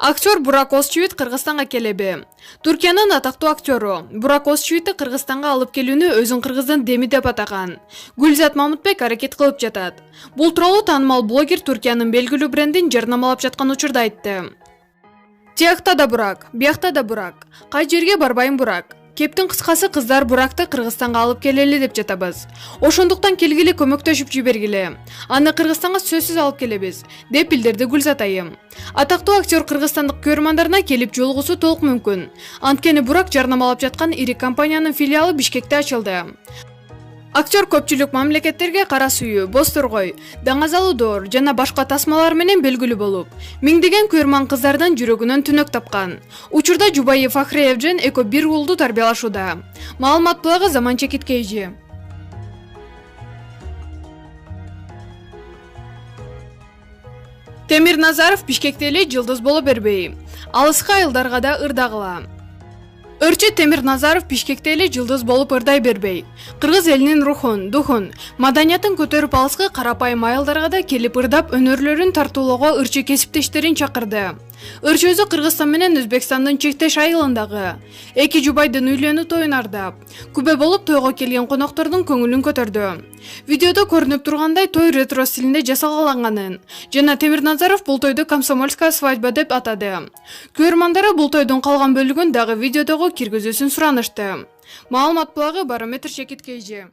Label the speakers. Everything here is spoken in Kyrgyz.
Speaker 1: Актер Бурак Озчивит Кыргызстанга келеби. Түркиянын атактуу актеру Бурак Озчивитти Кыргызстанга алып келүүнү өзүн кыргыздын деми деп атаган Гүлзат Мамытбек аракет кылып жатат. Бул тууралуу таанымал блогер Түркиянын белгилүү брендин жарнамалап жаткан учурда айтты. Тиякта да Бурак, биякта да Бурак. Кай жерге барбайм Бурак. Кептин кыскасы кыздар Буракты Кыргызстанга алып келели деп жатабыз. Ошондуктан келгиле көмөктөшүп жибергиле. Аны Кыргызстанга сөзсүз алып келебиз, деп билдирди Гүлзат айым. Атактуу актер кыргызстандык көрөрмандарына келип жолугусу толук мүмкүн. Анткени Бурак жарнамалап жаткан ири компаниянын филиалы Бишкекте ачылды. Актер көпчүлүк мамлекеттерге кара сүйүү, боз торгой, даңазалуу доор жана башка тасмалар менен белгилүү болуп, миңдеген көрман кыздардын жүрөгүнөн түнөк тапкан. Учурда жубайы Фахри Евжен эко бир уулду тарбиялашууда. Маалымат блогу Заман Чекиткейжи. Темир Назаров Бишкекте эле жылдыз боло бербей. Алыска айылдарга да ырдагыла. Өрчү Темир Назаров Бишкекте эле жылдыз болуп ырдай бербей. Кыргыз элинин рухун, духун, маданиятын көтөрүп алыскы карапайым айылдарга да келип ырдап өнөрлөрүн тартуулоого ырчы кесиптештерин чакырды. Ырчы өзү Кыргызстан менен Өзбекстандын чектеш айылындагы эки жубайдын үйлөнүү тоюн ардап, күбө болуп тойго келген коноктордун көңүлүн көтөрдү. Видеодо көрүнүп тургандай той ретро стилинде жасалганганын жана Темир Назаров бул тойду комсомольская свадьба деп атады. Көрөрмандары бул тойдун калган бөлүгүн дагы видеодогу киргизүүсүн суранышты. Маалымат блогу Барометр Чекиткейжи.